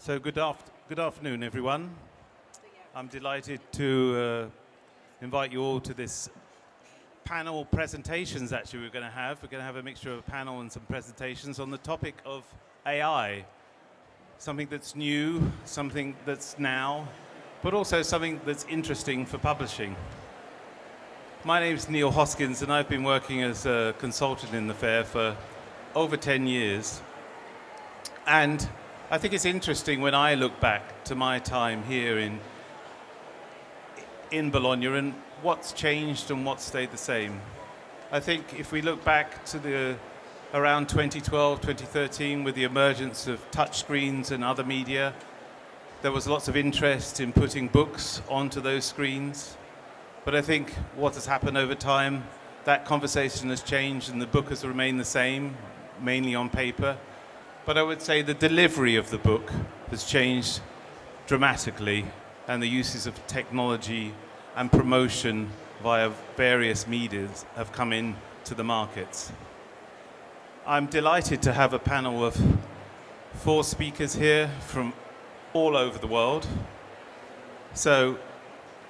So good afternoon, everyone. I'm delighted to invite you all to this panel presentations. Actually, we're going to have a mixture of a panel and some presentations on the topic of AI. Something that's new, something that's now, but also something that's interesting for publishing. My name is Neil Hoskins, and I've been working as a consultant in the fair for over 10 years. And I think it's interesting when I look back to my time here in Bologna and what's changed and what's stayed the same. I think if we look back to around 2012, 2013, with the emergence of touchscreens and other media, there was lots of interest in putting books onto those screens. But I think what has happened over time, that conversation has changed and the book has remained the same, mainly on paper. But I would say the delivery of the book has changed dramatically, and the uses of technology and promotion via various medias have come into the markets. I'm delighted to have a panel of 4 speakers here from all over the world. So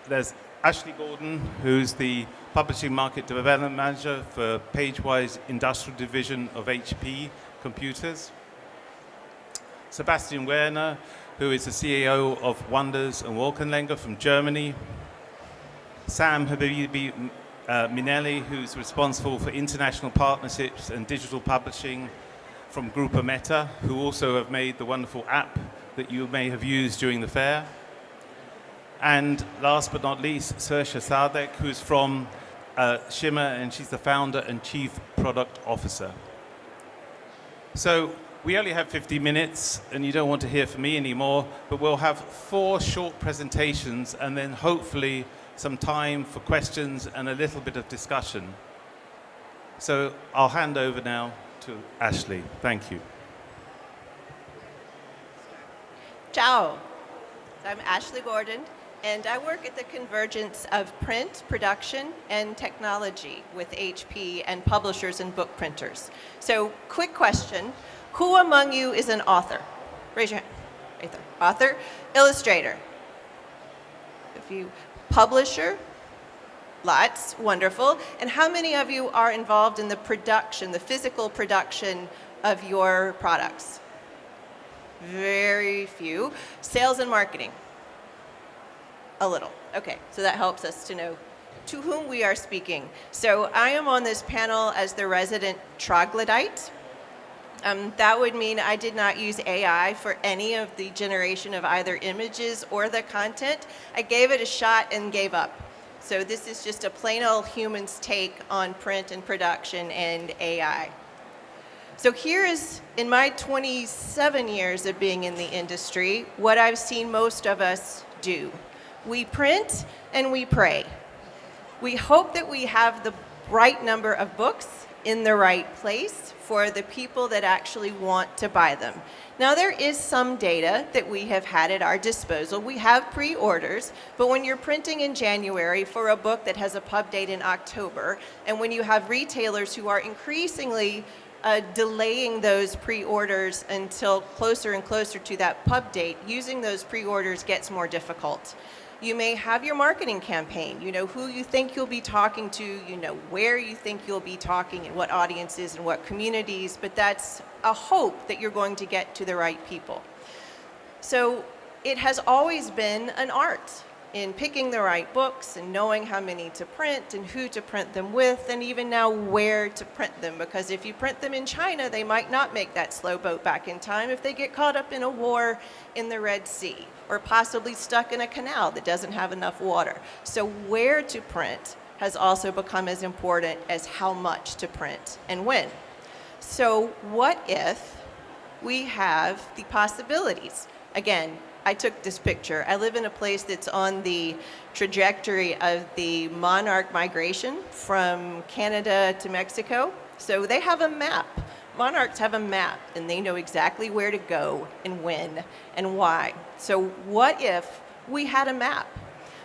there's Ashley Gordon, who's the Publishing Market Development Manager for PageWise Industrial Division of HP Computers. Sebastian Werner, who is the CEO of Wonders and Wolkenlänger from Germany. Sam Habibi Minelli, who's responsible for international partnerships and digital publishing from Grupo Meta, who also have made the wonderful app that you may have used during the fair. And last but not least, Saoirse Sadek, who's from Shimmer, and she's the founder and chief product officer. So we only have 50 minutes, and you don't want to hear from me anymore, but we'll have 4 short presentations and then hopefully some time for questions and a little bit of discussion. So I'll hand over now to Ashley. Thank you. Ciao. I'm Ashley Gordon, and I work at the convergence of print, production, and technology with HP and publishers and book printers. So quick question. Who among you is an author? Raise your hand. Right there. Author, illustrator. If you publisher, lots, wonderful. And how many of you are involved in the production, the physical production of your products? Very few. Sales and marketing? A little. Okay, so that helps us to know to whom we are speaking. So I am on this panel as the resident troglodyte. That would mean I did not use AI for any of the generation of either images or the content. I gave it a shot and gave up. So this is just a plain old human's take on print and production and AI. So here is, in my 27 years of being in the industry, what I've seen most of us do. We print and we pray. We hope that we have the right number of books in the right place for the people that actually want to buy them. Now, there is some data that we have had at our disposal. We have pre-orders, but when you're printing in January for a book that has a pub date in October, and when you have retailers who are increasingly delaying those pre-orders until closer and closer to that pub date, using those pre-orders gets more difficult. You may have your marketing campaign. You know who you think you'll be talking to, you know where you think you'll be talking and what audiences and what communities, but that's a hope that you're going to get to the right people. So it has always been an art in picking the right books and knowing how many to print and who to print them with, and even now where to print them, because if you print them in China, they might not make that slow boat back in time if they get caught up in a war in the Red Sea, or possibly stuck in a canal that doesn't have enough water. So where to print has also become as important as how much to print and when. So what if we have the possibilities? Again, I took this picture. I live in a place that's on the trajectory of the monarch migration from Canada to Mexico. So they have a map. Monarchs have a map, and they know exactly where to go and when and why. So what if we had a map?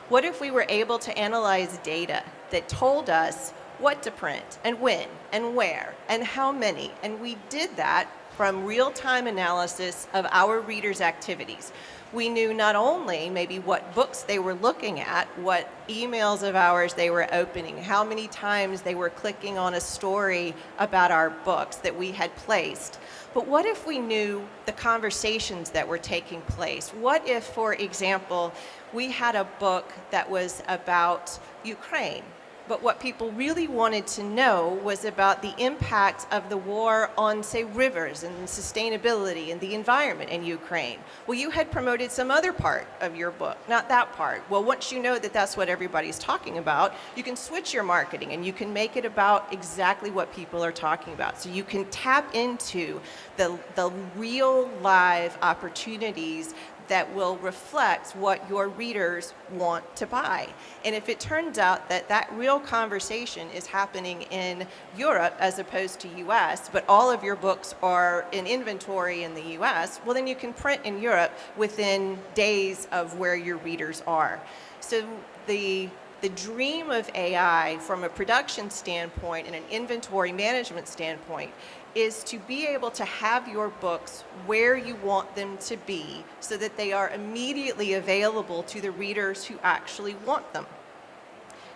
What if we were able to analyze data that told us what to print and when and where and how many. And we did that from real-time analysis of our readers' activities. We knew not only maybe what books they were looking at, what emails of ours they were opening, how many times they were clicking on a story about our books that we had placed, but what if we knew the conversations that were taking place? What if, for example, we had a book that was about Ukraine, but what people really wanted to know was about the impact of the war on, say, rivers and sustainability and the environment in Ukraine? Well, you had promoted some other part of your book, not that part. Well, once you know that that's what everybody's talking about, you can switch your marketing and you can make it about exactly what people are talking about. So you can tap into the real live opportunities that will reflect what your readers want to buy. And if it turns out that that real conversation is happening in Europe as opposed to US, but all of your books are in inventory in the US, well, then you can print in Europe within days of where your readers are. So the dream of AI from a production standpoint and an inventory management standpoint is to be able to have your books where you want them to be so that they are immediately available to the readers who actually want them.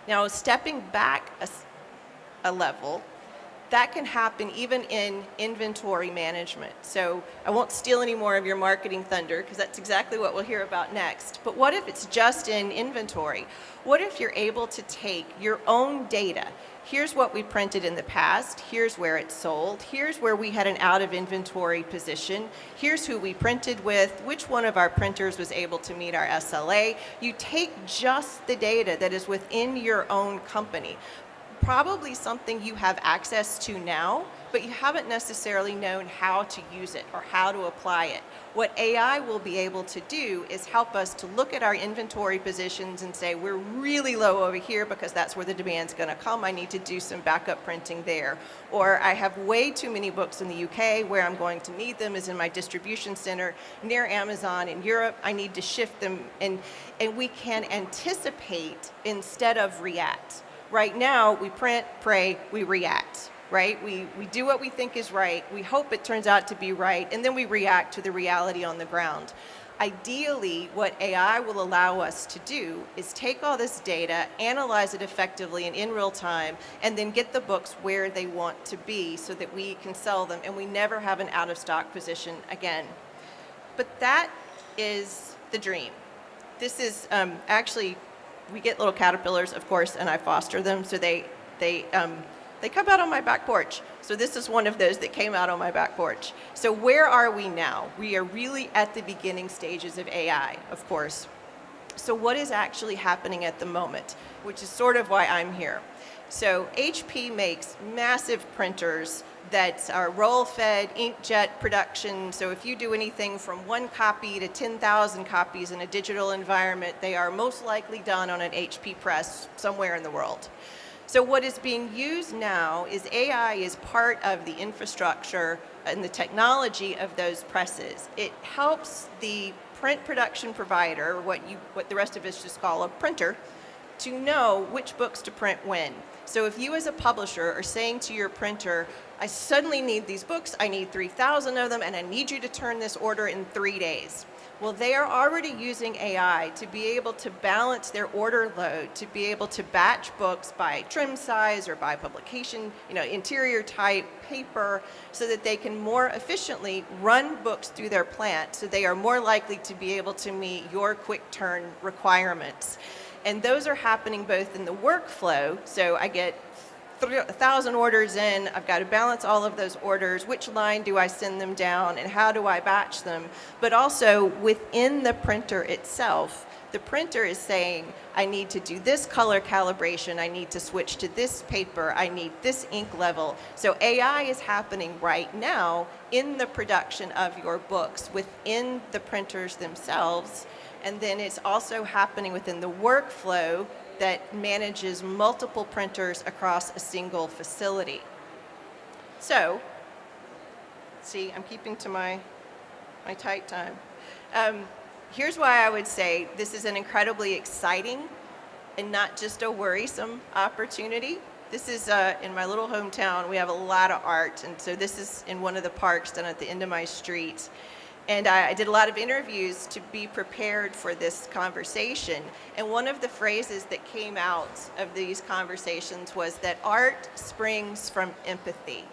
Now, stepping back a level, that can happen even in inventory management. So I won't steal any more of your marketing thunder because that's exactly what we'll hear about next. But what if it's just in inventory? What if you're able to take your own data? Here's what we printed in the past, here's where it's sold, here's where we had an out of inventory position, here's who we printed with, which one of our printers was able to meet our SLA. You take just the data that is within your own company, probably something you have access to now, but you haven't necessarily known how to use it or how to apply it. What AI will be able to do is help us to look at our inventory positions and say, we're really low over here because that's where the demand's going to come. I need to do some backup printing there. Or I have way too many books in the UK. Where I'm going to need them is in my distribution center near Amazon in Europe. I need to shift them. And we can anticipate instead of react. Right now, we print, pray, we react. Right? We do what we think is right, we hope it turns out to be right, and then we react to the reality on the ground. Ideally, what AI will allow us to do is take all this data, analyze it effectively and in real time, and then get the books where they want to be so that we can sell them and we never have an out of stock position again. But that is the dream. This is actually, we get little caterpillars, of course, and I foster them, so they come out on my back porch. So this is one of those that came out on my back porch. So where are we now? We are really at the beginning stages of AI, of course. So what is actually happening at the moment, which is sort of why I'm here. So HP makes massive printers that are roll-fed, inkjet production. So if you do anything from 1 copy to 10,000 copies in a digital environment, they are most likely done on an HP press somewhere in the world. So what is being used now is AI is part of the infrastructure and the technology of those presses. It helps the print production provider, what the rest of us just call a printer, to know which books to print when. So if you as a publisher are saying to your printer, I suddenly need these books, I need 3,000 of them, and I need you to turn this order in 3 days. Well, they are already using AI to be able to balance their order load, to be able to batch books by trim size or by publication, interior type, paper, so that they can more efficiently run books through their plant, so they are more likely to be able to meet your quick turn requirements. And those are happening both in the workflow, so I get 1,000 orders in, I've got to balance all of those orders, which line do I send them down, and how do I batch them? But also within the printer itself, the printer is saying, I need to do this color calibration, I need to switch to this paper, I need this ink level. So AI is happening right now in the production of your books within the printers themselves, and then it's also happening within the workflow that manages multiple printers across a single facility. So, see, I'm keeping to my tight time. Here's why I would say this is an incredibly exciting and not just a worrisome opportunity. This is in my little hometown. We have a lot of art, and so this is in one of the parks down at the end of my street. And I did a lot of interviews to be prepared for this conversation. And one of the phrases that came out of these conversations was that art springs from empathy.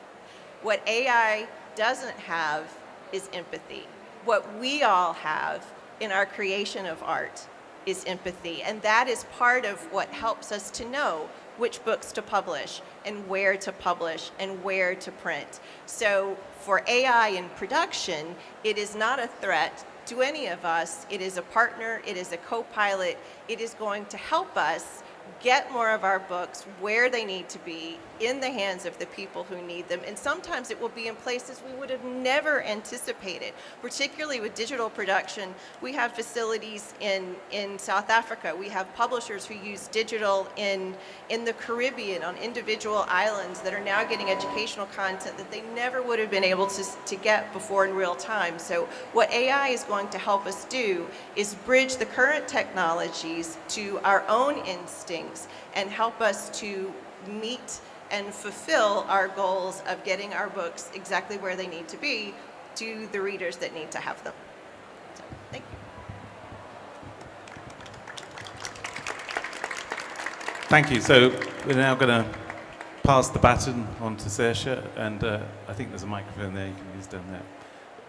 What AI doesn't have is empathy. What we all have in our creation of art is empathy. And that is part of what helps us to know which books to publish and where to publish and where to print. So for AI in production, it is not a threat to any of us. It is a partner, it is a co-pilot. It is going to help us get more of our books where they need to be, in the hands of the people who need them. And sometimes it will be in places we would have never anticipated. Particularly with digital production, we have facilities in South Africa. We have publishers who use digital in the Caribbean on individual islands that are now getting educational content that they never would have been able to get before in real time. So what AI is going to help us do is bridge the current technologies to our own instincts and help us to meet and fulfill our goals of getting our books exactly where they need to be to the readers that need to have them. So, thank you. Thank you. So we're now going to pass the baton on to Saoirse, and I think there's a microphone there you can use down there.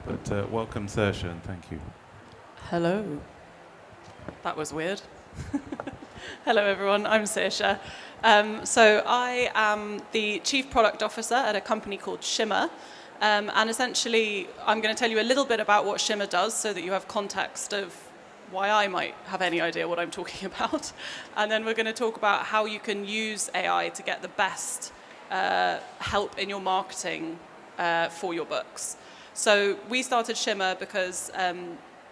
But welcome, Saoirse, and thank you. Hello. That was weird. Hello, everyone. I'm Saoirse. So I am the Chief Product Officer at a company called Shimmer. And essentially, I'm going to tell you a little bit about what Shimmer does so that you have context of why I might have any idea what I'm talking about. And then we're going to talk about how you can use AI to get the best help in your marketing for your books. So we started Shimmer because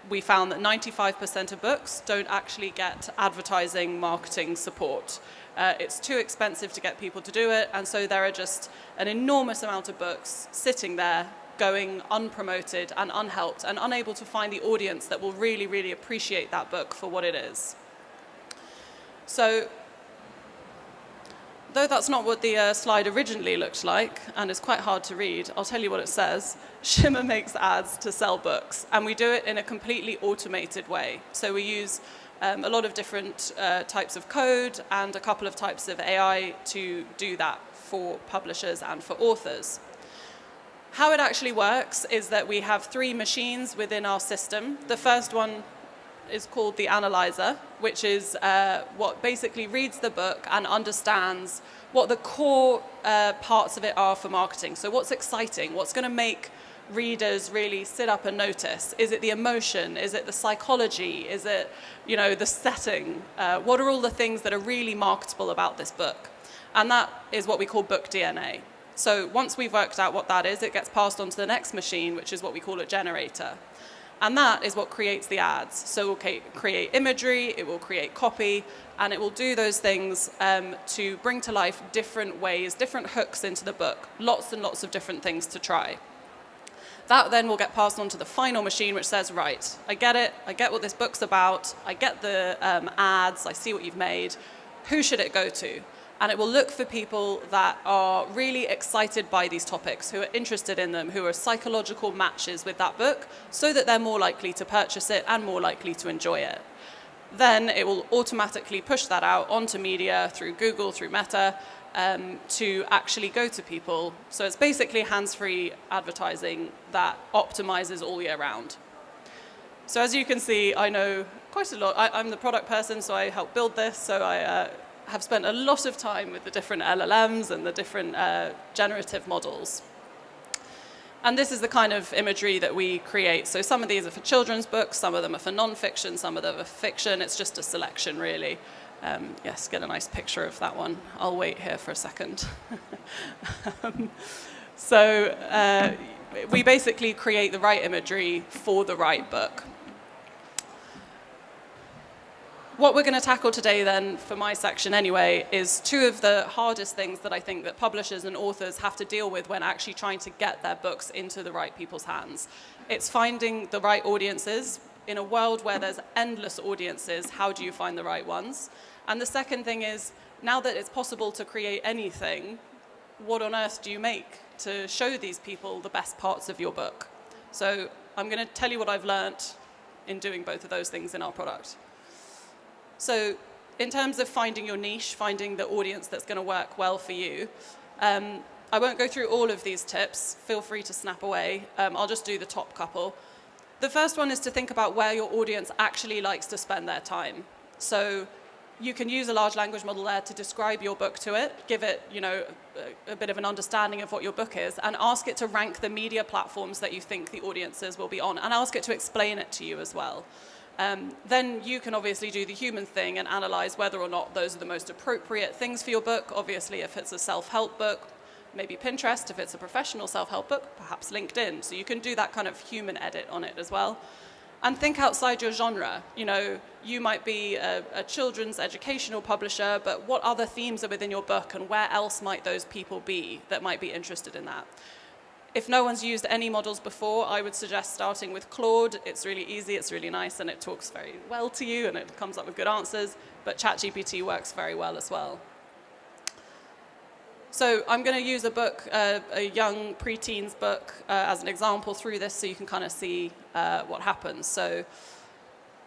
we found that 95% of books don't actually get advertising marketing support. It's too expensive to get people to do it, and so there are just an enormous amount of books sitting there going unpromoted and unhelped and unable to find the audience that will really, really appreciate that book for what it is. So, though that's not what the slide originally looked like, and it's quite hard to read, I'll tell you what it says. Shimmer makes ads to sell books, and we do it in a completely automated way. So we use a lot of different types of code and a couple of types of AI to do that for publishers and for authors. How it actually works is that we have 3 machines within our system. The first one is called the analyzer, which is what basically reads the book and understands what the core parts of it are for marketing. So what's exciting? What's going to make readers really sit up and notice? Is it the emotion? Is it the psychology? Is it, the setting? What are all the things that are really marketable about this book? And that is what we call book DNA. So once we've worked out what that is, it gets passed on to the next machine, which is what we call a generator. And that is what creates the ads. So it will create imagery, it will create copy, and it will do those things to bring to life different ways, different hooks into the book, lots and lots of different things to try. That then will get passed on to the final machine, which says, right, I get it, I get what this book's about, I get the ads, I see what you've made, who should it go to? And it will look for people that are really excited by these topics, who are interested in them, who are psychological matches with that book, so that they're more likely to purchase it and more likely to enjoy it. Then it will automatically push that out onto media through Google, through Meta, to actually go to people. So it's basically hands-free advertising that optimizes all year round. So as you can see, I know quite a lot. I'm the product person, so I help build this. So I have spent a lot of time with the different LLMs and the different generative models. And this is the kind of imagery that we create. So some of these are for children's books, some of them are for non-fiction, some of them are fiction. It's just a selection, really. Yes, get a nice picture of that one. I'll wait here for a second. So we basically create the right imagery for the right book. What we're going to tackle today then, for my section anyway, is 2 of the hardest things that I think that publishers and authors have to deal with when actually trying to get their books into the right people's hands. It's finding the right audiences. In a world where there's endless audiences, how do you find the right ones? And the second thing is now that it's possible to create anything, what on earth do you make to show these people the best parts of your book? So I'm going to tell you what I've learnt in doing both of those things in our product. So in terms of finding your niche, finding the audience that's going to work well for you, I won't go through all of these tips. Feel free to snap away. I'll just do the top couple. The first one is to think about where your audience actually likes to spend their time. So you can use a large language model there to describe your book to it, give it, a bit of an understanding of what your book is, and ask it to rank the media platforms that you think the audiences will be on, and ask it to explain it to you as well. Then you can obviously do the human thing and analyze whether or not those are the most appropriate things for your book. Obviously, if it's a self-help book, maybe Pinterest. If it's a professional self-help book, perhaps LinkedIn. So you can do that kind of human edit on it as well. And think outside your genre. You might be a children's educational publisher, but what other themes are within your book, and where else might those people be that might be interested in that? If no one's used any models before, I would suggest starting with Claude. It's really easy, it's really nice, and it talks very well to you, and it comes up with good answers. But ChatGPT works very well as well. So I'm going to use a book, a young preteens book, as an example through this, so you can kind of see what happens. So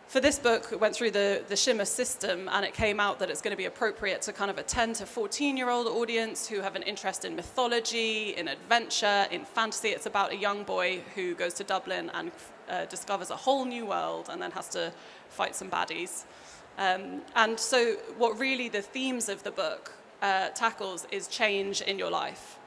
for this book, it went through the Shimmer system, and it came out that it's going to be appropriate to kind of a 10 to 14-year-old audience who have an interest in mythology, in adventure, in fantasy. It's about a young boy who goes to Dublin and discovers a whole new world and then has to fight some baddies. And so what really the themes of the book tackles is change in your life,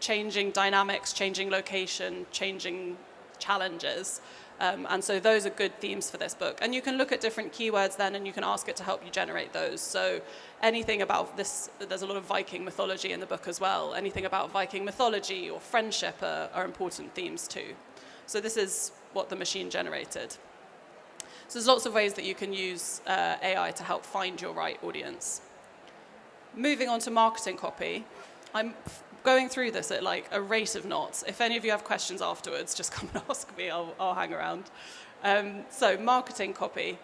changing dynamics, changing location, changing challenges. And so those are good themes for this book. And you can look at different keywords then, and you can ask it to help you generate those. So anything about this, there's a lot of Viking mythology in the book as well. Anything about Viking mythology or friendship are important themes too. So this is what the machine generated. So there's lots of ways that you can use AI to help find your right audience. Moving on to marketing copy, I'm going through this at like a rate of knots. If any of you have questions afterwards, just come and ask me, I'll hang around. So marketing copy,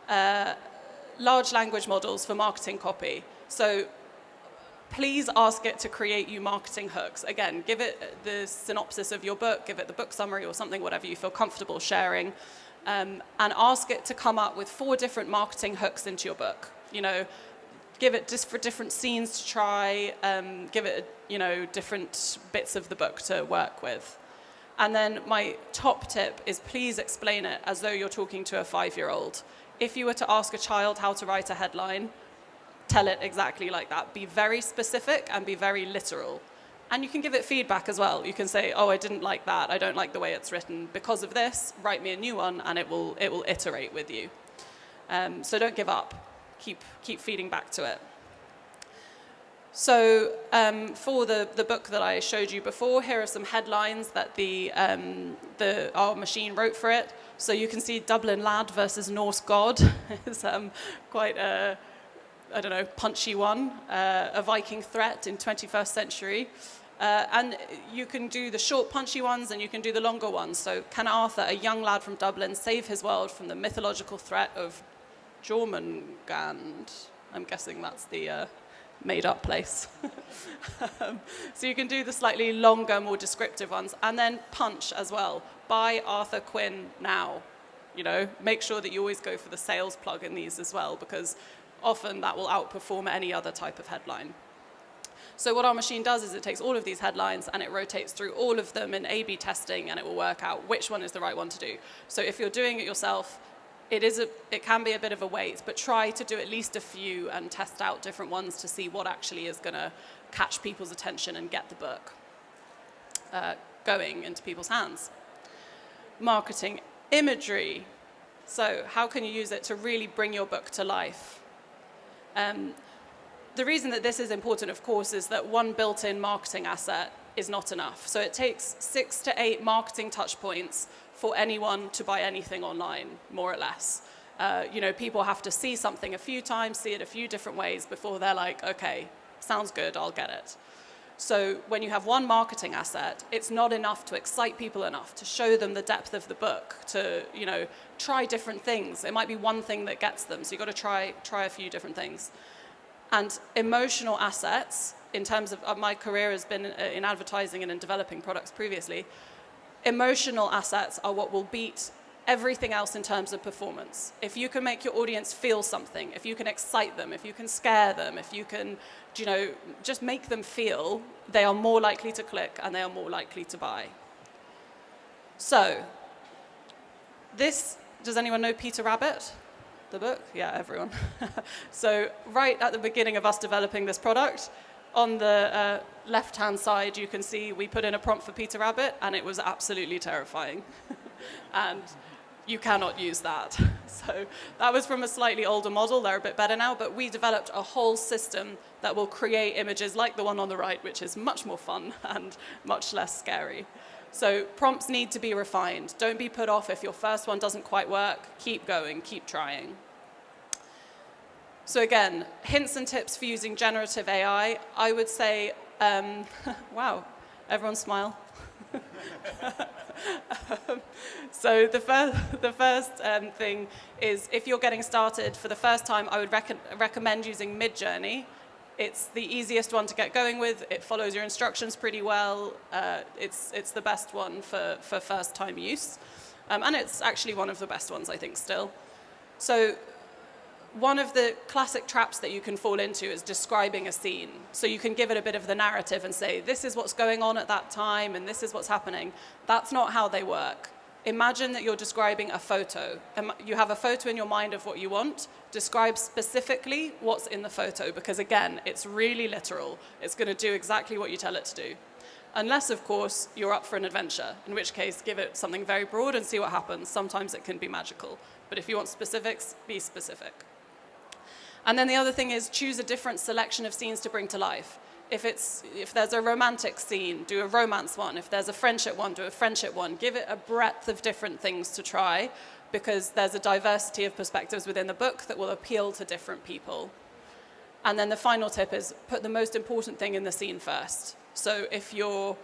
large language models for marketing copy. So please ask it to create you marketing hooks. Again, give it the synopsis of your book, give it the book summary or something, whatever you feel comfortable sharing, and ask it to come up with 4 different marketing hooks into your book. Give it just for different scenes to try, give it, different bits of the book to work with. And then my top tip is please explain it as though you're talking to a 5-year-old. If you were to ask a child how to write a headline, tell it exactly like that. Be very specific and be very literal. And you can give it feedback as well. You can say, oh, I didn't like that. I don't like the way it's written. Because of this, write me a new one, and it will iterate with you. So don't give up. Keep feeding back to it. So for the book that I showed you before, here are some headlines that our machine wrote for it. So you can see Dublin lad versus Norse god is quite a, punchy one. A Viking threat in 21st century. And you can do the short, punchy ones, and you can do the longer ones. So can Arthur, a young lad from Dublin, save his world from the mythological threat of Jormungand? I'm guessing that's the made-up place. So you can do the slightly longer, more descriptive ones. And then punch as well. Buy Arthur Quinn now. Make sure that you always go for the sales plug in these as well, because often that will outperform any other type of headline. So what our machine does is it takes all of these headlines and it rotates through all of them in A/B testing, and it will work out which one is the right one to do. So if you're doing it yourself, it can be a bit of a wait, but try to do at least a few and test out different ones to see what actually is going to catch people's attention and get the book going into people's hands. Marketing imagery. So how can you use it to really bring your book to life? The reason that this is important, of course, is that one built-in marketing asset is not enough. So it takes 6 to 8 marketing touch points for anyone to buy anything online, more or less. People have to see something a few times, see it a few different ways before they're like, okay, sounds good, I'll get it. So when you have one marketing asset, it's not enough to excite people enough to show them the depth of the book, to try different things. It might be one thing that gets them, so you've got to try a few different things. And emotional assets, in terms of my career has been in advertising and in developing products previously, emotional assets are what will beat everything else in terms of performance. If you can make your audience feel something, if you can excite them, if you can scare them, if you can, just make them feel, they are more likely to click and they are more likely to buy. So, does anyone know Peter Rabbit? The book? Yeah, everyone. So right at the beginning of us developing this product, on the left-hand side, you can see we put in a prompt for Peter Rabbit, and it was absolutely terrifying. And you cannot use that. So that was from a slightly older model. They're a bit better now, but we developed a whole system that will create images like the one on the right, which is much more fun and much less scary. So prompts need to be refined. Don't be put off if your first one doesn't quite work. Keep going, keep trying. So again, hints and tips for using generative AI. I would say, wow, everyone smile. So the first thing is, if you're getting started for the first time, I would recommend using Midjourney. It's the easiest one to get going with. It follows your instructions pretty well. It's the best one for first-time use. And it's actually one of the best ones, I think, still. So one of the classic traps that you can fall into is describing a scene. So you can give it a bit of the narrative and say, this is what's going on at that time, and this is what's happening. That's not how they work. Imagine that you're describing a photo. You have a photo in your mind of what you want. Describe specifically what's in the photo, because again, it's really literal. It's going to do exactly what you tell it to do. Unless, of course, you're up for an adventure, in which case, give it something very broad and see what happens. Sometimes it can be magical. But if you want specifics, be specific. And then the other thing is, choose a different selection of scenes to bring to life. If there's a romantic scene, do a romance one. If there's a friendship one, do a friendship one. Give it a breadth of different things to try, because there's a diversity of perspectives within the book that will appeal to different people. And then the final tip is, put the most important thing in the scene first. So if you're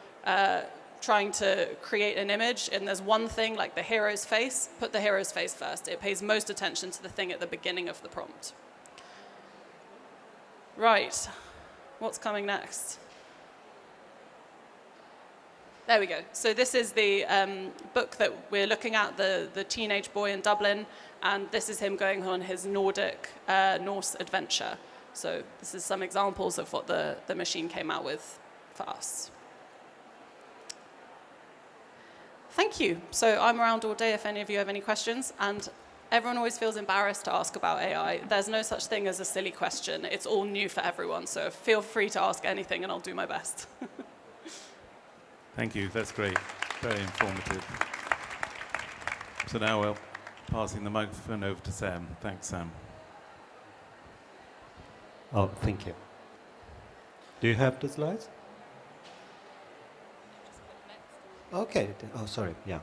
trying to create an image and there's one thing, like the hero's face, put the hero's face first. It pays most attention to the thing at the beginning of the prompt. Right. What's coming next? There we go. So this is the book that we're looking at, the teenage boy in Dublin, and this is him going on his Nordic Norse adventure. So this is some examples of what the machine came out with for us. Thank you. So I'm around all day if any of you have any questions, and everyone always feels embarrassed to ask about AI. There's no such thing as a silly question. It's all new for everyone, so feel free to ask anything and I'll do my best. Thank you, that's great. Very informative. So now we're passing the microphone over to Sam. Thanks, Sam. Oh, thank you. Do you have the slides? Okay. Oh, sorry. Yeah.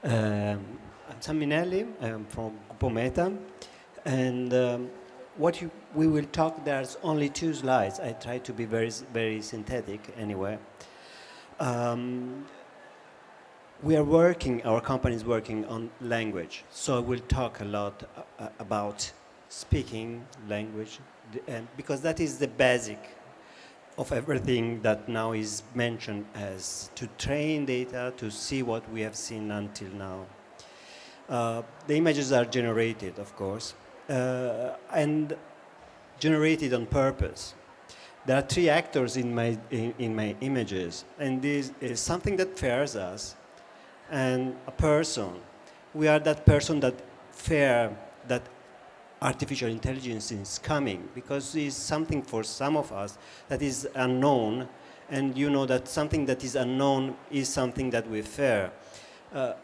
I'm Sam Minelli. I'm from Gruppo Meta. And we will talk, there's only 2 slides. I try to be very, very synthetic anyway. Our company is working on language. So we'll talk a lot about speaking language, because that is the basic of everything that now is mentioned as to train data to see what we have seen until now. The images are generated, of course, and generated on purpose. There are 3 actors in my images, and this is something that fears us, and a person. We are that person that fear that artificial intelligence is coming, because it's something for some of us that is unknown, and you know that something that is unknown is something that we fear.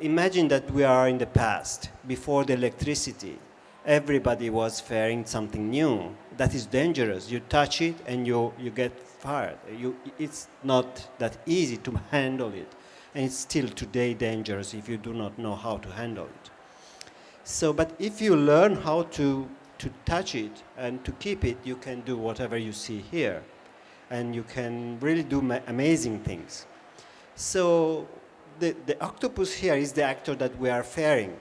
Imagine that we are in the past, before the electricity. Everybody was fearing something new. That is dangerous. You touch it and you get fired. It's not that easy to handle it. And it's still today dangerous if you do not know how to handle it. So, but if you learn how to touch it and to keep it, you can do whatever you see here. And you can really do amazing things. So the octopus here is the actor that we are fearing.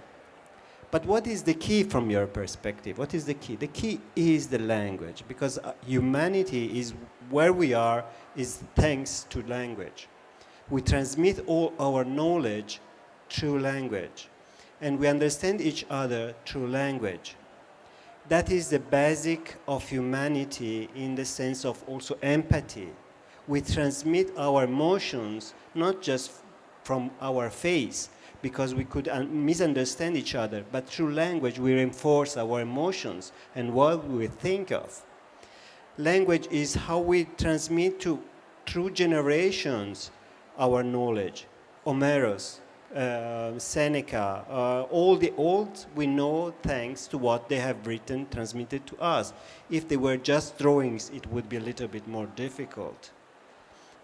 But what is the key from your perspective? What is the key? The key is the language, because humanity is where we are is thanks to language. We transmit all our knowledge through language, and we understand each other through language. That is the basic of humanity in the sense of also empathy. We transmit our emotions not just from our face, because we could misunderstand each other, but through language we reinforce our emotions and what we think of. Language is how we transmit to through generations our knowledge. Homeros, Seneca, all the old we know thanks to what they have written, transmitted to us. If they were just drawings, it would be a little bit more difficult.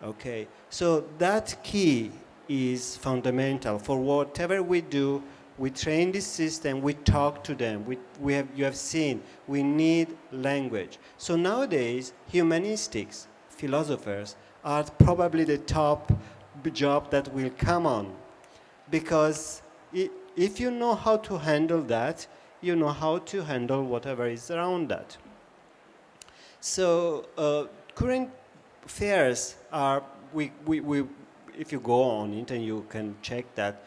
Okay, so that key is fundamental for whatever we do. We train this system, we talk to them. You have seen, we need language. So nowadays, humanistics, philosophers, are probably the top job that will come on. Because if you know how to handle that, you know how to handle whatever is around that. So current fears are, if you go on it and you can check that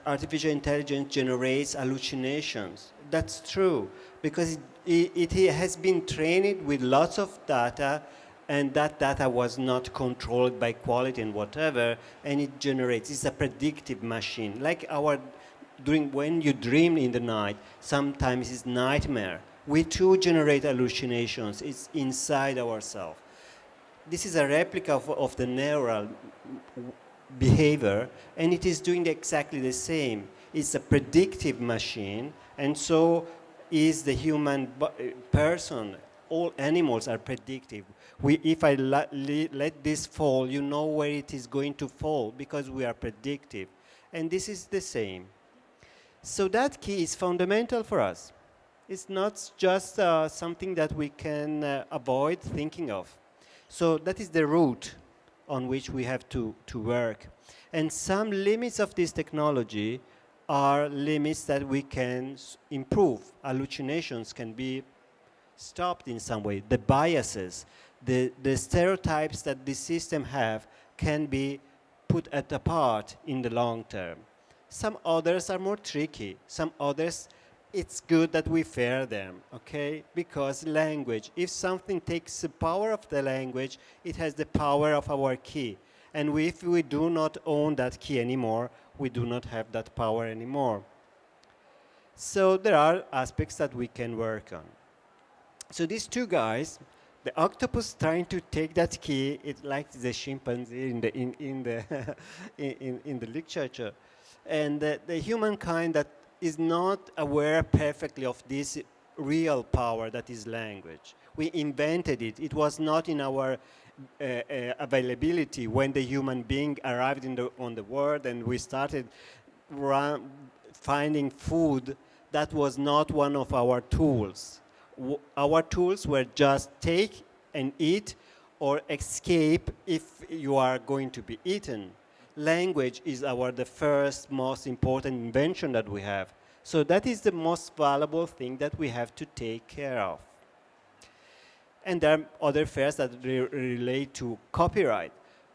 artificial intelligence generates hallucinations. That's true, because it has been trained with lots of data, and that data was not controlled by quality and whatever, and it generates. It's a predictive machine. Like when you dream in the night, sometimes it's nightmare. We too generate hallucinations. It's inside ourselves. This is a replica of the neural behavior, and it is doing exactly the same. It's a predictive machine, and so is the human person. All animals are predictive. If I let this fall, you know where it is going to fall, because we are predictive. And this is the same. So that key is fundamental for us. It's not just something that we can avoid thinking of. So that is the route on which we have to work. And some limits of this technology are limits that we can improve. Hallucinations can be stopped in some way. The biases, the stereotypes that this system have can be put apart in the long term. Some others are more tricky. Some others, it's good that we fear them, okay? Because language, if something takes the power of the language, it has the power of our key. And if we do not own that key anymore, we do not have that power anymore. So there are aspects that we can work on. So these two guys, the octopus trying to take that key, it's like the chimpanzee in the in the literature, and the humankind that is not aware perfectly of this real power that is language. We invented it. It was not in our availability when the human being arrived on the world and we started finding food. That was not one of our tools. Our tools were just take and eat or escape if you are going to be eaten. Language is the first most important invention that we have. So that is the most valuable thing that we have to take care of. And there are other fears that relate to copyright.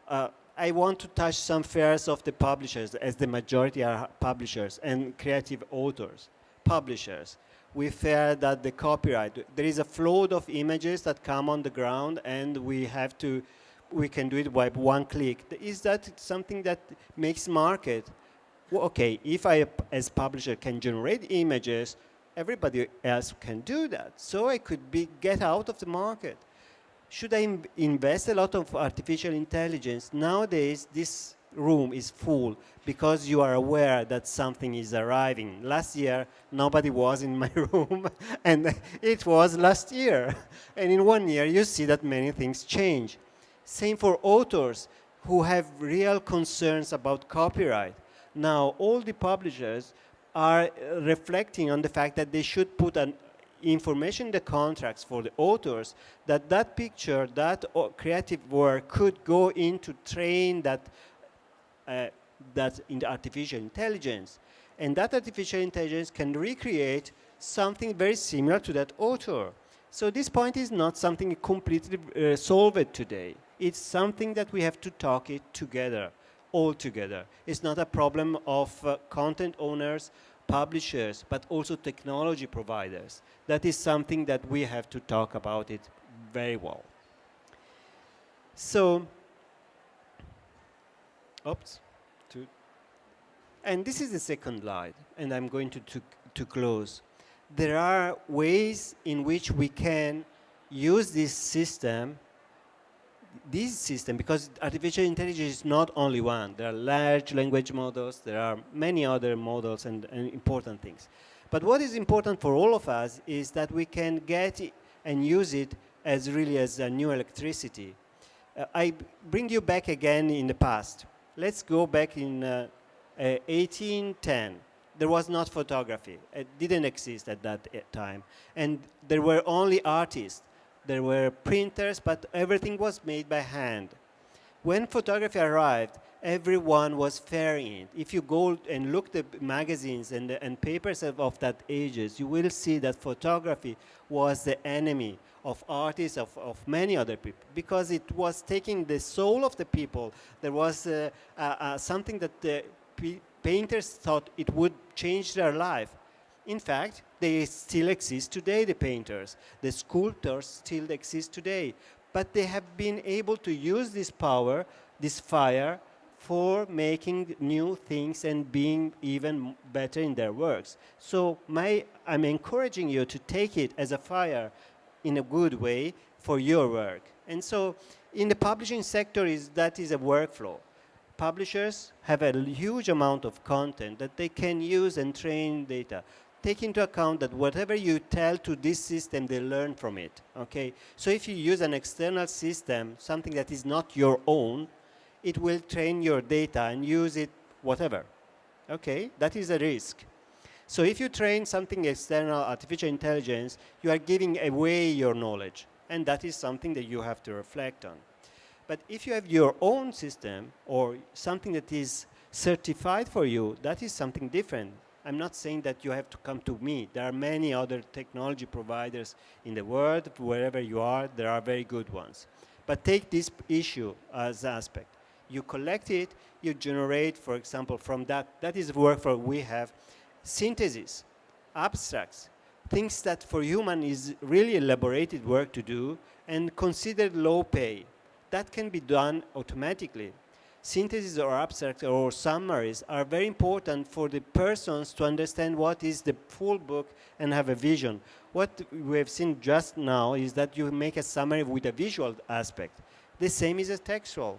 I want to touch some fears of the publishers, as the majority are publishers and creative authors. Publishers, we fear that the copyright, there is a flood of images that come on the ground, and we can do it by one click. Is that something that makes market? Well, okay, if I, as publisher, can generate images, everybody else can do that. So I could get out of the market. Should I invest a lot of artificial intelligence? Nowadays, this room is full because you are aware that something is arriving. Last year, nobody was in my room, and it was last year. And in 1 year, you see that many things change. Same for authors who have real concerns about copyright. Now, all the publishers are reflecting on the fact that they should put an information in the contracts for the authors that picture, that creative work could go into train that in the artificial intelligence. And that artificial intelligence can recreate something very similar to that author. So this point is not something completely solved today. It's something that we have to talk it together, all together. It's not a problem of content owners, publishers, but also technology providers. That is something that we have to talk about it very well. So, oops, and this is the second slide, and I'm going to close. There are ways in which we can use this system, because artificial intelligence is not only one. There are large language models, there are many other models and important things. But what is important for all of us is that we can get it and use it as really as a new electricity. I bring you back again in the past. Let's go back in 1810. There was not photography. It didn't exist at that time. And there were only artists. There were printers, but everything was made by hand. When photography arrived, everyone was fearing it. If you go and look at the magazines and papers of that ages, you will see that photography was the enemy of artists, of many other people, because it was taking the soul of the people. There was something that the painters thought it would change their life. In fact, they still exist today, the painters. The sculptors still exist today. But they have been able to use this power, this fire, for making new things and being even better in their works. So I'm encouraging you to take it as a fire in a good way for your work. And so in the publishing sector, that is a workflow. Publishers have a huge amount of content that they can use and train data. Take into account that whatever you tell to this system, they learn from it, okay? So if you use an external system, something that is not your own, it will train your data and use it whatever, okay? That is a risk. So if you train something external, artificial intelligence, you are giving away your knowledge, and that is something that you have to reflect on. But if you have your own system or something that is certified for you, that is something different. I'm not saying that you have to come to me. There are many other technology providers in the world. Wherever you are, there are very good ones. But take this issue as aspect. You collect it, you generate, for example, from that is workflow we have, synthesis, abstracts, things that for human is really elaborated work to do and considered low pay. That can be done automatically. Synthesis or abstracts or summaries are very important for the persons to understand what is the full book and have a vision. What we have seen just now is that you make a summary with a visual aspect. The same is a textual.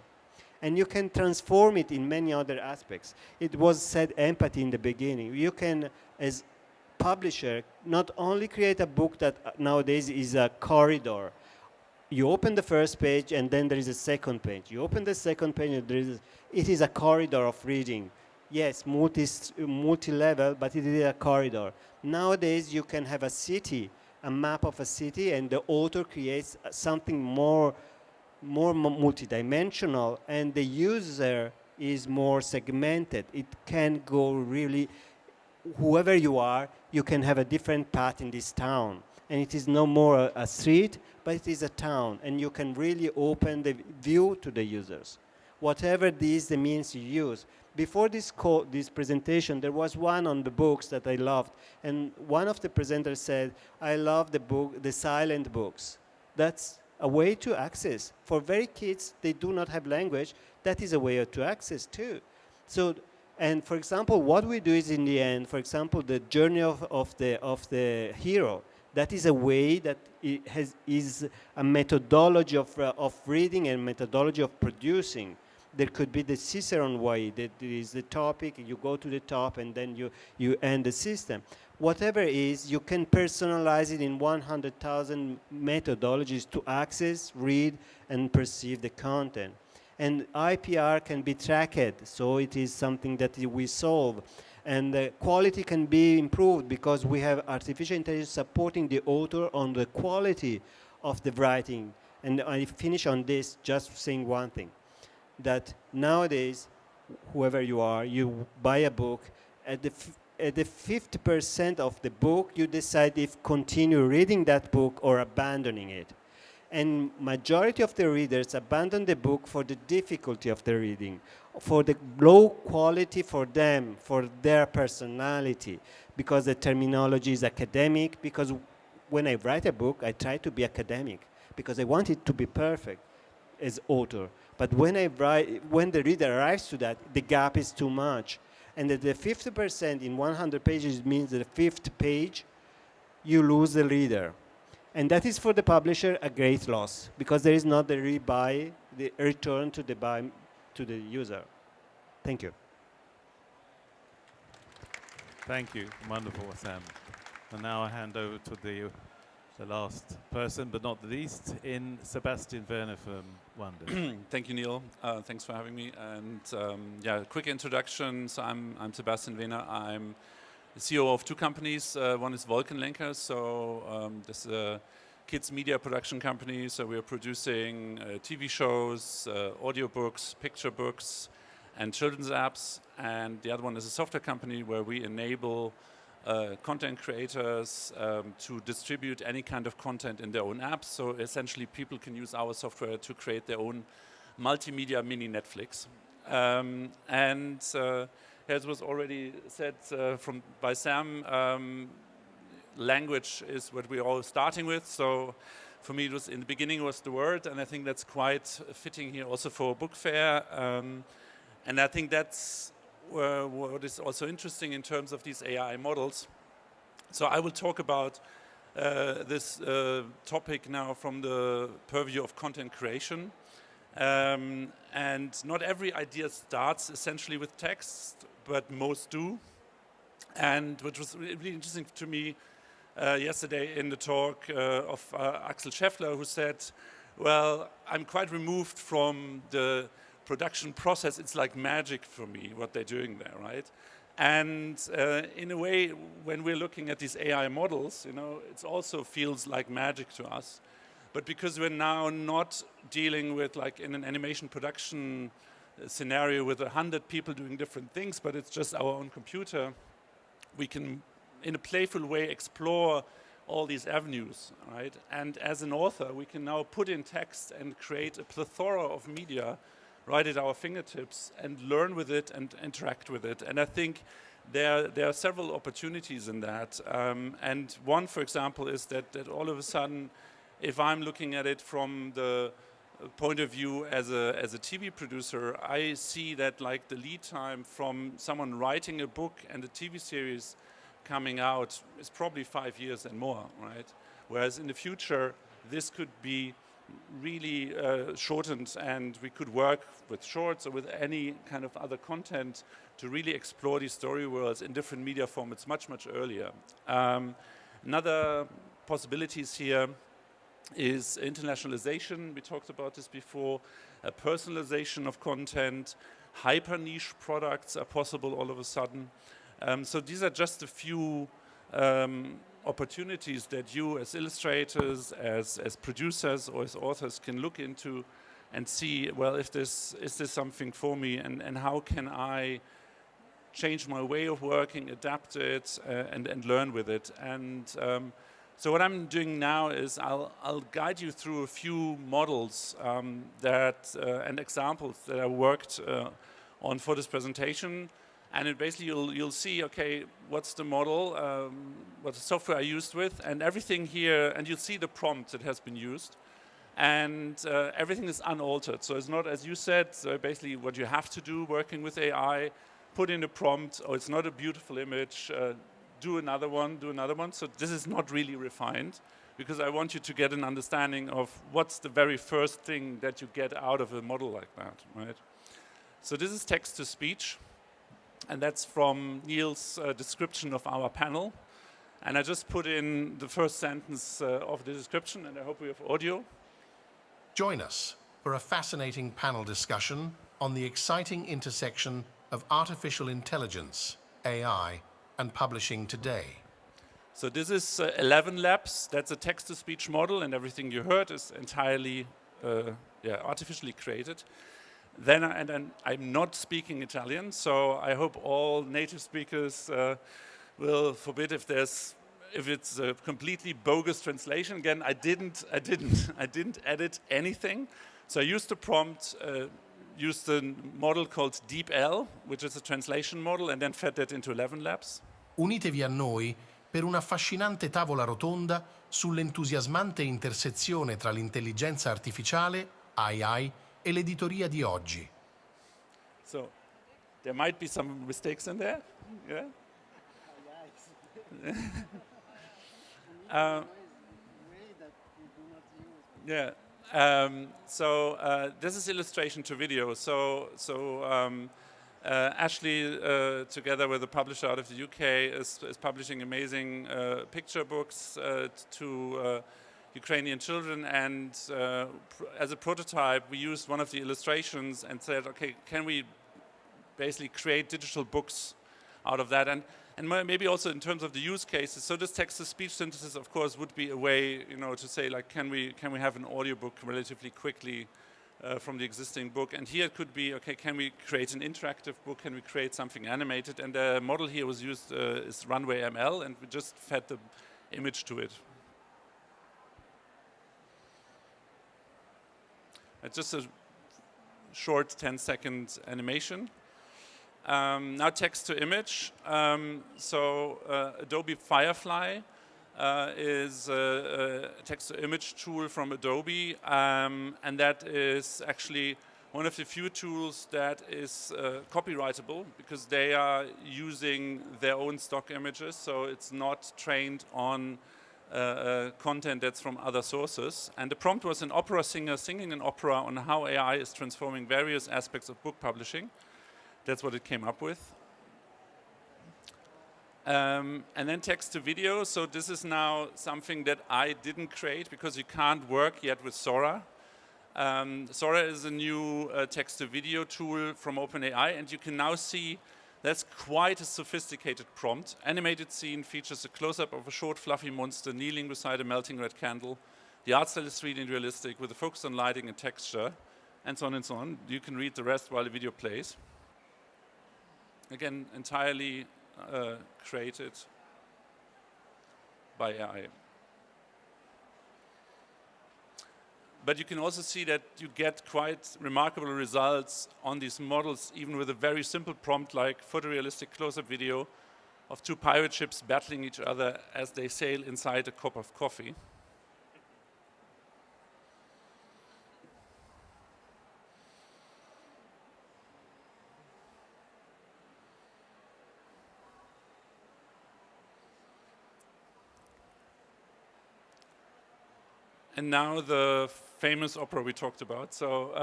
And you can transform it in many other aspects. It was said empathy in the beginning. You can, as publisher, not only create a book that nowadays is a corridor. You open the first page and then there is a second page. You open the second page and it is a corridor of reading. Yes, multi-level, but it is a corridor. Nowadays you can have a city, a map of a city, and the author creates something more multidimensional, and the user is more segmented. It can go really, whoever you are, you can have a different path in this town. And it is no more a street, but it is a town. And you can really open the view to the users. Whatever the means you use. Before this presentation, there was one on the books that I loved. And one of the presenters said, I love the silent books. That's a way to access. For very kids, they do not have language. That is a way to access too. So, and for example, what we do is in the end, for example, the journey of the hero. That is a way that is a methodology of reading and methodology of producing. There could be the Cicerone way, that is the topic, you go to the top, and then you end the system. Whatever it is, you can personalize it in 100,000 methodologies to access, read, and perceive the content. And IPR can be tracked, so it is something that we solve. And the quality can be improved because we have artificial intelligence supporting the author on the quality of the writing. And I finish on this just saying one thing, that nowadays, whoever you are, you buy a book, at the 50% of the book, you decide if continue reading that book or abandoning it. And majority of the readers abandon the book for the difficulty of the reading, for the low quality for them, for their personality, because the terminology is academic. Because when I write a book, I try to be academic because I want it to be perfect as author. But when I write, when the reader arrives to that, the gap is too much. And that the 50% in 100 pages means that the fifth page, you lose the reader. And that is for the publisher a great loss, because there is not the rebuy, the return to the buy to the user. Thank you. Thank you. Wonderful, Sam. And now I hand over to the last person, but not the least, in Sebastian Werner from Wonders. Thank you, Neil. Thanks for having me. And yeah, quick introduction. So I'm Sebastian Werner. I'm the CEO of two companies. One is Wolkenlenker. So this is a kids media production company. So we are producing TV shows, audiobooks, picture books, and children's apps. And the other one is a software company where we enable content creators to distribute any kind of content in their own apps. So essentially people can use our software to create their own multimedia mini Netflix. As was already said by Sam, language is what we're all starting with. So for me, it was in the beginning was the word, and I think that's quite fitting here also for a book fair. And I think that's what is also interesting in terms of these AI models. So I will talk about this topic now from the purview of content creation. And not every idea starts essentially with text, but most do. And which was really interesting to me yesterday in the talk of Axel Scheffler, who said, well, I'm quite removed from the production process. It's like magic for me, what they're doing there, right? And in a way, when we're looking at these AI models, you know, it also feels like magic to us. But because we're now not dealing with, like in an animation production scenario with 100 people doing different things, but it's just our own computer, we can, in a playful way, explore all these avenues, right? And as an author, we can now put in text and create a plethora of media right at our fingertips and learn with it and interact with it. And I think there are several opportunities in that. And one, for example, is that all of a sudden, if I'm looking at it from the point of view as a TV producer, I see that like the lead time from someone writing a book and a TV series coming out is probably 5 years and more, right? Whereas in the future, this could be really shortened, and we could work with shorts or with any kind of other content to really explore these story worlds in different media formats much, much earlier. Another possibilities here is internationalization. We talked about this before. Personalization of content, hyper niche products are possible all of a sudden. So these are just a few opportunities that you as illustrators, as producers or as authors can look into and see, well, is this something for me, and how can I change my way of working, adapt it, and learn with it. And so what I'm doing now is I'll guide you through a few models and examples that I worked on for this presentation. And it basically you'll see, okay, what's the model, what the software I used with, and everything here, and you'll see the prompt that has been used. And everything is unaltered. So it's not, as you said, basically what you have to do working with AI, put in a prompt, or it's not a beautiful image, do another one. So this is not really refined, because I want you to get an understanding of what's the very first thing that you get out of a model like that, right? So this is text-to-speech. And that's from Neil's description of our panel. And I just put in the first sentence of the description, and I hope we have audio. Join us for a fascinating panel discussion on the exciting intersection of artificial intelligence, AI, and publishing today. So this is 11 Labs. That's a text-to-speech model, and everything you heard is entirely artificially created. Then I'm not speaking Italian, so I hope all native speakers will forbid if it's a completely bogus translation. Again, I didn't edit anything. So I used the prompt, used a model called DeepL, which is a translation model, and then fed that into 11 Labs. Unitevi a noi per un'affascinante tavola rotonda sull'entusiasmante intersezione tra l'intelligenza artificiale, AI, e l'editoria di oggi. So there might be some mistakes in there. Yeah. This is illustration to video. Ashley, together with a publisher out of the UK, is publishing amazing picture books to Ukrainian children. And as a prototype, we used one of the illustrations and said, okay, can we basically create digital books out of that? And maybe also in terms of the use cases. So this text-to-speech synthesis, of course, would be a way, to say, like, can we have an audiobook relatively quickly from the existing book? And here it could be, okay, can we create an interactive book? Can we create something animated? And the model here was used is Runway ML, and we just fed the image to it. It's just a short 10-second animation. Now text to image. Adobe Firefly is a text to image tool from Adobe, and that is actually one of the few tools that is copyrightable, because they are using their own stock images, so it's not trained on content that's from other sources. And the prompt was an opera singer singing an opera on how AI is transforming various aspects of book publishing. That's what it came up with. And then text to video. So this is now something that I didn't create because you can't work yet with Sora. Sora is a new text to video tool from OpenAI, and you can now see that's quite a sophisticated prompt. Animated scene features a close-up of a short fluffy monster kneeling beside a melting red candle. The art style is 3D and realistic with a focus on lighting and texture, and so on and so on. You can read the rest while the video plays. Again, entirely created by AI. But you can also see that you get quite remarkable results on these models, even with a very simple prompt like photorealistic close-up video of two pirate ships battling each other as they sail inside a cup of coffee. And now the famous opera we talked about. So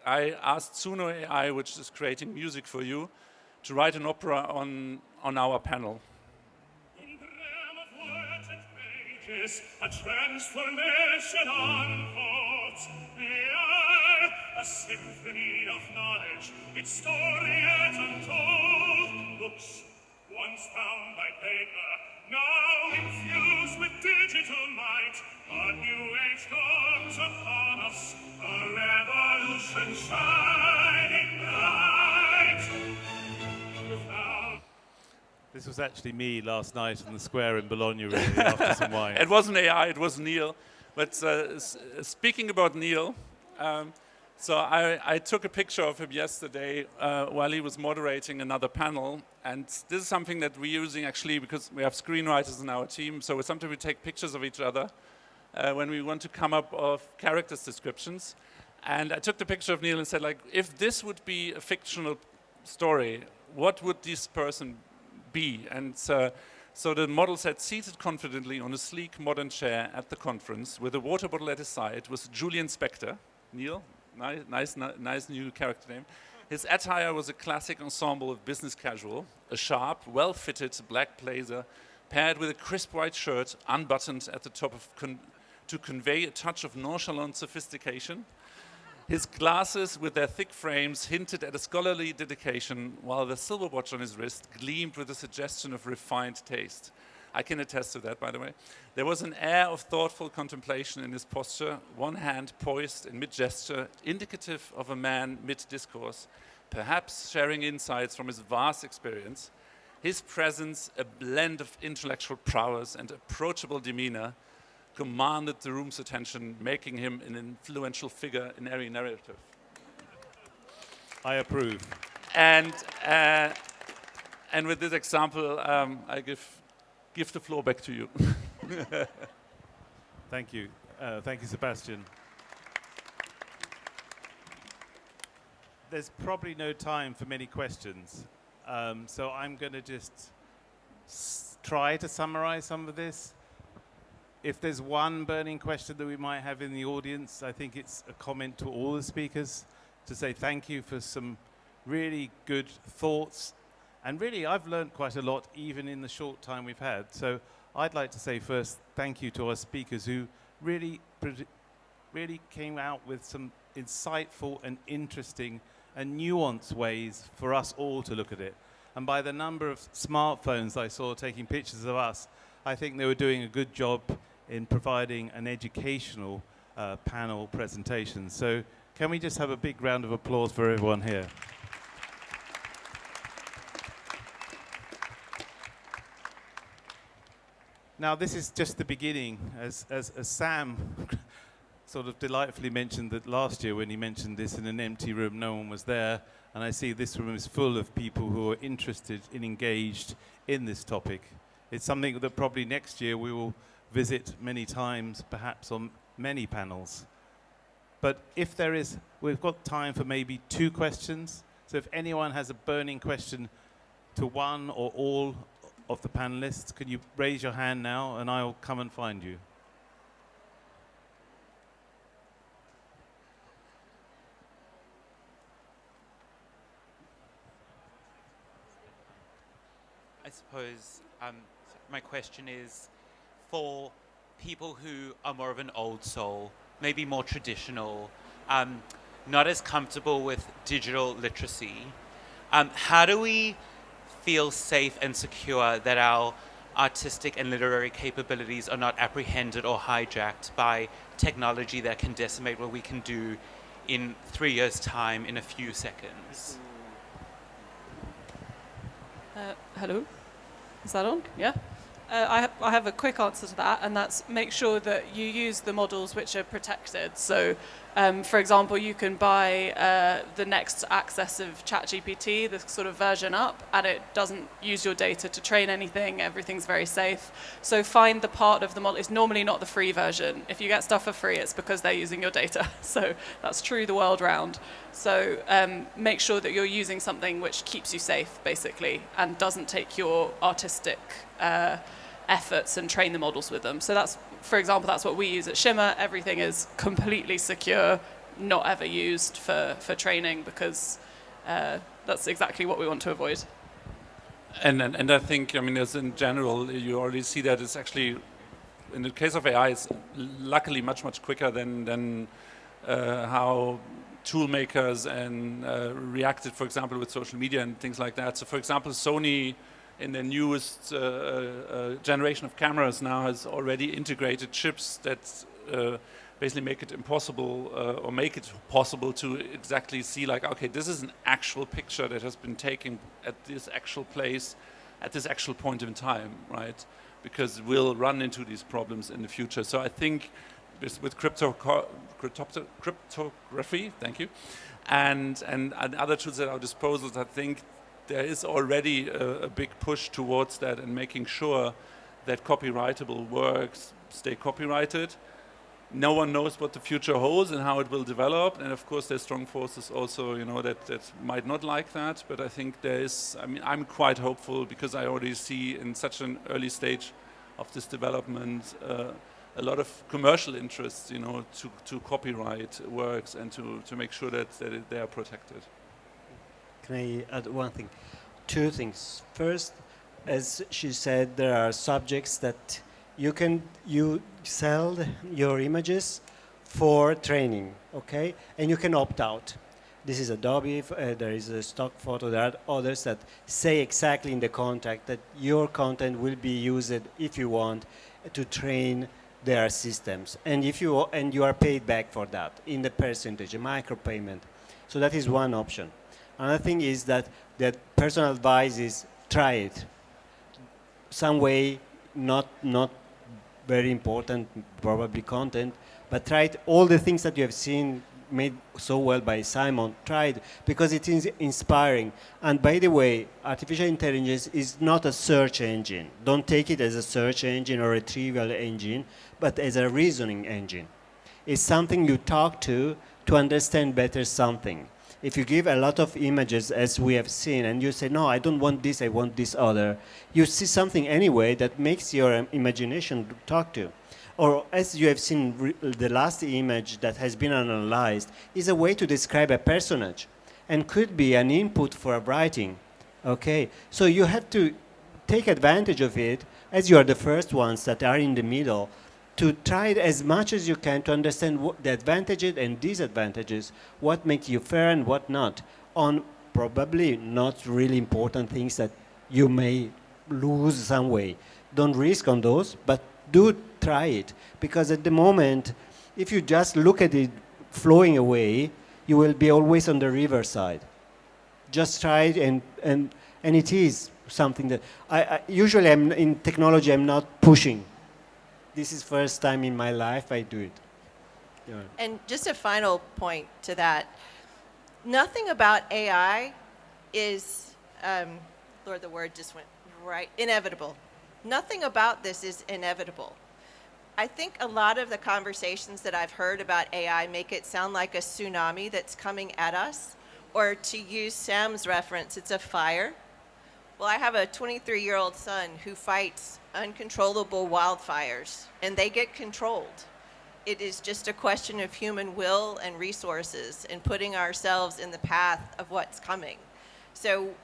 I asked Suno AI, which is creating music for you, to write an opera on our panel. In the realm of words and pages, a transformation unfolds. AI, a symphony of knowledge, its story yet untold. Books, once bound by paper, now infused with digital might. A new age dawns upon us, a revolution shining bright. This was actually me last night in the square in Bologna, really, after some wine. It wasn't AI, it was Neil. But speaking about Neil, so I took a picture of him yesterday while he was moderating another panel. And this is something that we're using actually because we have screenwriters in our team. So sometimes we take pictures of each other when we want to come up with characters descriptions. And I took the picture of Neil and said, like, if this would be a fictional story, what would this person be? And so the model said, seated confidently on a sleek modern chair at the conference with a water bottle at his side was Julian Spector. Neil, nice new character name. His attire was a classic ensemble of business casual, a sharp, well-fitted black blazer, paired with a crisp white shirt, unbuttoned at the top to convey a touch of nonchalant sophistication. His glasses, with their thick frames, hinted at a scholarly dedication, while the silver watch on his wrist gleamed with a suggestion of refined taste. I can attest to that, by the way. There was an air of thoughtful contemplation in his posture, one hand poised in mid-gesture, indicative of a man mid-discourse, perhaps sharing insights from his vast experience. his presence, a blend of intellectual prowess and approachable demeanor, commanded the room's attention, making him an influential figure in every narrative. I approve. And with this example, I give the floor back to you. Thank you. Thank you, Sebastian. There's probably no time for many questions, so I'm going to just try to summarize some of this. If there's one burning question that we might have in the audience, I think it's a comment to all the speakers to say thank you for some really good thoughts. And really, I've learned quite a lot, even in the short time we've had. So I'd like to say first thank you to our speakers who really came out with some insightful and interesting and nuanced ways for us all to look at it. And by the number of smartphones I saw taking pictures of us, I think they were doing a good job in providing an educational panel presentation. So can we just have a big round of applause for everyone here? Now, this is just the beginning. As Sam sort of delightfully mentioned that last year when he mentioned this in an empty room, no one was there. And I see this room is full of people who are interested and engaged in this topic. It's something that probably next year we will visit many times, perhaps on many panels. But if there is, we've got time for maybe 2 questions. So if anyone has a burning question to one or all of the panelists, can you raise your hand now and I'll come and find you. I suppose my question is for people who are more of an old soul, maybe more traditional, not as comfortable with digital literacy, how do we feel safe and secure that our artistic and literary capabilities are not apprehended or hijacked by technology that can decimate what we can do in 3 years' time in a few seconds? Hello? Is that on? Yeah? I have a quick answer to that, and that's make sure that you use the models which are protected. So, for example, you can buy the next access of ChatGPT, the sort of version up, and it doesn't use your data to train anything. Everything's very safe. So find the part of the model. It's normally not the free version. If you get stuff for free, it's because they're using your data. So that's true the world round. So make sure that you're using something which keeps you safe, basically, and doesn't take your artistic efforts and train the models with them. So that's, for example, that's what we use at Shimmer. Everything is completely secure, not ever used for training, because that's exactly what we want to avoid. And I think, I mean, as in general, you already see that it's actually, in the case of AI, it's luckily much quicker than how tool makers and reacted, for example, with social media and things like that. So, for example, Sony, in the newest generation of cameras now, has already integrated chips that basically make it impossible or make it possible to exactly see, like, okay, this is an actual picture that has been taken at this actual place at this actual point in time, right? Because we'll run into these problems in the future. So I think with cryptography, thank you, and other tools at our disposal, I think there is already a big push towards that and making sure that copyrightable works stay copyrighted. No one knows what the future holds and how it will develop, and of course there's strong forces also, you know, that might not like that, but I think there is, I mean, I'm quite hopeful because I already see in such an early stage of this development a lot of commercial interest, you know, to copyright works and to make sure that they are protected. Can I add one thing? 2 things. First, as she said, there are subjects that you sell your images for training, okay? And you can opt out. This is Adobe, there is a stock photo, there are others that say exactly in the contract that your content will be used, if you want, to train their systems. And you are paid back for that in the percentage, a micropayment. So that is one option. Another thing is that personal advice is try it. some way not very important, probably content, but try it, all the things that you have seen made so well by Simon, try it because it is inspiring. And by the way, artificial intelligence is not a search engine. Don't take it as a search engine or a trivial engine, but as a reasoning engine. It's something you talk to understand better something. If you give a lot of images, as we have seen, and you say, no, I don't want this, I want this other, you see something anyway that makes your imagination talk to. Or as you have seen, the last image that has been analyzed is a way to describe a personage and could be an input for a writing. Okay, so you have to take advantage of it as you are the first ones that are in the middle to try it as much as you can to understand what the advantages and disadvantages, what makes you fair and what not, on probably not really important things that you may lose some way. Don't risk on those, but do try it. Because at the moment, if you just look at it flowing away, you will be always on the riverside. Just try it, and it is something that I usually in technology, I'm not pushing. This is first time in my life I do it. Yeah. And just a final point to that. Nothing about AI is, Lord, the word just went right, inevitable. Nothing about this is inevitable. I think a lot of the conversations that I've heard about AI make it sound like a tsunami that's coming at us, or to use Sam's reference, it's a fire. Well, I have a 23-year-old son who fights uncontrollable wildfires, and they get controlled. It is just a question of human will and resources and putting ourselves in the path of what's coming. So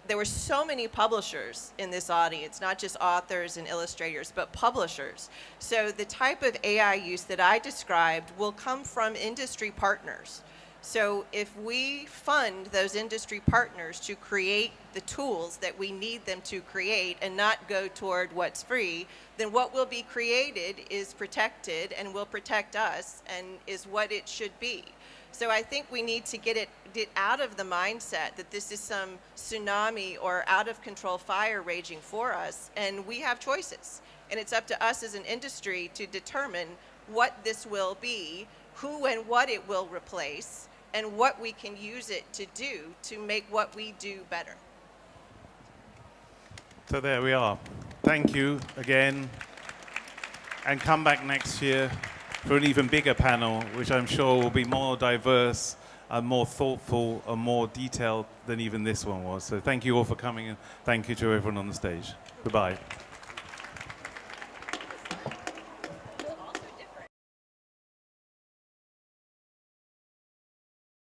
there were so many publishers in this audience, not just authors and illustrators, but publishers. So the type of AI use that I described will come from industry partners. So if we fund those industry partners to create the tools that we need them to create and not go toward what's free, then what will be created is protected and will protect us and is what it should be. So I think we need to get out of the mindset that this is some tsunami or out of control fire raging for us, and we have choices. And it's up to us as an industry to determine what this will be, who and what it will replace, and what we can use it to do to make what we do better. So there we are. Thank you again. And come back next year for an even bigger panel, which I'm sure will be more diverse and more thoughtful and more detailed than even this one was. So thank you all for coming, and thank you to everyone on the stage. Goodbye.